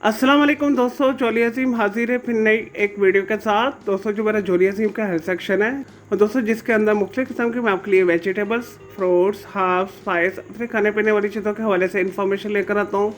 अस्सलाम वालेकुम दोस्तों, जोली अजीम हाजिर है फिर नई एक वीडियो के साथ। दोस्तों जो मेरा जोली अजीम का हेल्थ सेक्शन है और दोस्तों जिसके अंदर मुख्तलिफ किस्म के मैं आपके लिए वेजिटेबल्स, फ्रूट्स, हर्ब्स, स्पाइस, अपने खाने पीने वाली चीज़ों के हवाले से इन्फॉर्मेशन लेकर आता हूँ।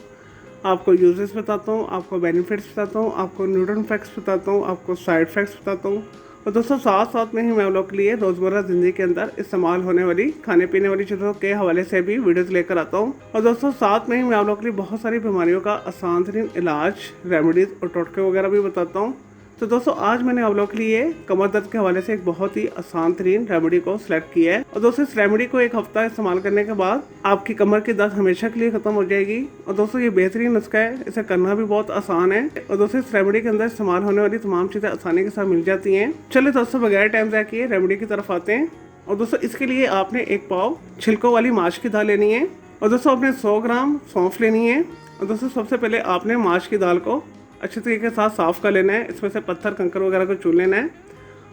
आपको यूजेस बताता हूँ, आपको बेनिफिट्स बताता हूँ, आपको न्यूट्रिएंट फैक्ट्स बताता हूँ, आपको साइड फैक्ट्स बताता हूँ। और दोस्तों साथ साथ में ही मैं आप लोग के लिए रोज़मर्रा ज़िंदगी के अंदर इस्तेमाल होने वाली खाने पीने वाली चीज़ों के हवाले से भी वीडियोस लेकर आता हूँ। और दोस्तों साथ में ही मैं आप लोग के लिए बहुत सारी बीमारियों का आसान तरीन इलाज, रेमेडीज़ और टोटके वगैरह भी बताता हूँ। तो दोस्तों आज मैंने आप लोग के लिए कमर दर्द के हवाले से एक बहुत ही आसान तरीन रेमेडी को सिलेक्ट किया है। और दोस्तों इस रेमेडी को एक हफ्ता इस्तेमाल करने के बाद आपकी कमर की दर्द हमेशा के लिए खत्म हो जाएगी। और दोस्तों ये बेहतरीन नुस्खा है, इसे करना भी बहुत आसान है। और दोस्तों इस रेमेडी के अंदर इस्तेमाल होने वाली तमाम चीजें आसानी के साथ मिल जाती हैं। चलिए दोस्तों बगैर टाइम ज़ाया किए रेमेडी की तरफ आते हैं। और दोस्तों इसके लिए आपने एक पाव छिलकों वाली माश की दाल लेनी है। और दोस्तों आपने 100 ग्राम सौंफ लेनी है। और दोस्तों सबसे पहले आपने माश की दाल को अच्छे तरीके के साथ साफ़ कर लेना है, इसमें से पत्थर कंकर वगैरह को चुन लेना है।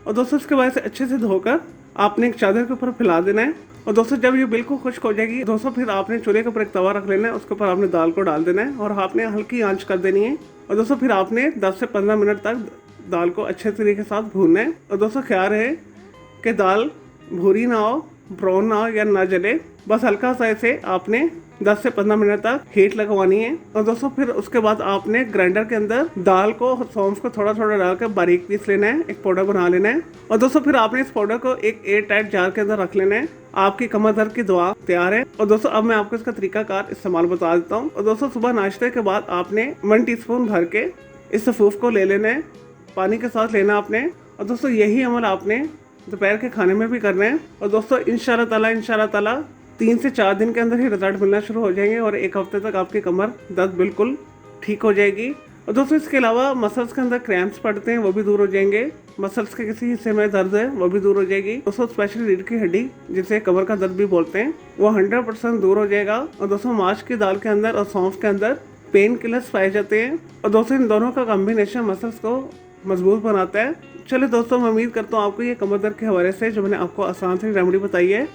और दोस्तों इसके बाद से अच्छे से धोकर आपने एक चादर के ऊपर फैला देना है। और दोस्तों जब ये बिल्कुल खुश्क हो जाएगी दोस्तों फिर आपने चूल्हे के ऊपर एक तवा रख लेना है, उसके ऊपर आपने दाल को डाल देना है और आपने हल्की आंच कर देनी है। और दोस्तों फिर आपने 10 से 15 मिनट तक दाल को अच्छे तरीके के साथ भूनना है। और दोस्तों ख्याल रहे कि दाल भूरी ना हो, ब्राउन ना हो या ना जले, बस हल्का सा इसे आपने 10 से 15 मिनट तक हीट लगवानी है। और दोस्तों फिर उसके बाद आपने ग्राइंडर के अंदर दाल को, सौंफ को थोड़ा थोड़ा डालकर बारीक पीस लेना है, एक पाउडर बना लेना है। और दोस्तों फिर आपने इस पाउडर को एक एयर टाइट जार के अंदर रख लेना है। आपकी कमर दर्द की दवा तैयार है। और दोस्तों अब मैं आपको इसका तरीकाकार इस्तेमाल बता देता हूँ। और दोस्तों सुबह नाश्ते के बाद आपने 1 टीस्पून भर के इस सफूफ को ले लेना है, पानी के साथ लेना आपने। और दोस्तों यही अमल आपने दोपहर के खाने में भी करना है। और दोस्तों इंशाल्लाह ताला 3 से 4 दिन के अंदर ही रिजल्ट मिलना शुरू हो जाएंगे और एक हफ्ते तक आपकी कमर दर्द बिल्कुल ठीक हो जाएगी। और दोस्तों इसके अलावा मसल्स के अंदर क्रैम्प्स पड़ते हैं वो भी दूर हो जाएंगे, मसल्स के किसी हिस्से में दर्द है वो भी दूर हो जाएगी। दोस्तों स्पेशली रीढ़ की हड्डी जिसे कमर का दर्द भी बोलते हैं वो 100% दूर हो जाएगा। और दोस्तों माश की दाल के अंदर और सौंफ के अंदर पेन किलर्स पाए जाते हैं और दोस्तों इन दोनों का कॉम्बिनेशन मसल्स को मजबूत बनाता है। चलिए दोस्तों मैं उम्मीद करता हूँ आपको ये कमर दर्द के हवाले से जो मैंने आपको आसान सी रेमेडी बताई है,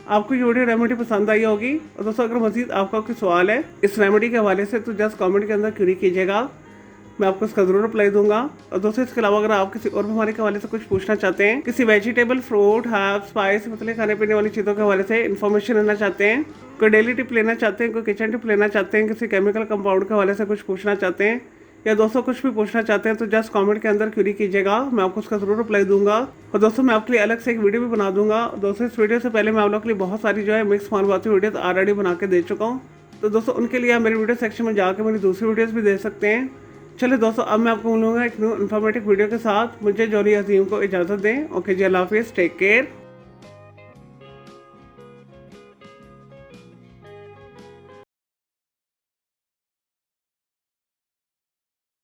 आपको ये वीडियो रेमेडी पसंद आई होगी। और दोस्तों अगर मजीद आपका कोई सवाल है इस रेमेडी के हवाले से तो जस्ट कमेंट के अंदर क्वेरी कीजिएगा, मैं आपको इसका ज़रूर रिप्लाई दूंगा। और दोस्तों इसके अलावा अगर आप किसी और बीमारी के हवाले से कुछ पूछना चाहते हैं, किसी वेजिटेबल, फ्रूट, हर्ब, स्पाइस मतलब खाने पीने वाली चीज़ों के हवाले से इन्फॉर्मेशन लेना चाहते हैं, कोई डेली टिप लेना चाहते हैं, कोई किचन टिप लेना चाहते हैं, किसी केमिकल कंपाउंड के हवाले से कुछ पूछना चाहते हैं या दोस्तों कुछ भी पूछना चाहते हैं तो जस्ट कमेंट के अंदर क्वेरी कीजिएगा, मैं आपको उसका ज़रूर रिप्लाई दूंगा। और दोस्तों मैं आपके लिए अलग से एक वीडियो भी बना दूंगा। दोस्तों इस वीडियो से पहले मैं आप लोगों के लिए बहुत सारी जो है मिक्स मालूमाती वीडियोस ऑलरेडी बना के दे चुका हूँ, तो दोस्तों उनके लिए आप मेरे वीडियो सेक्शन में जाकर मेरी दूसरी वीडियोज़ भी दे सकते हैं। चलिए दोस्तों अब मैं आपको मिलूंगा एक न्यू इन्फॉर्मेटिव वीडियो के साथ। मुझे जोली अजीम को इजाज़त दें। ओके जी, अल्लाह हाफिज़, टेक केयर।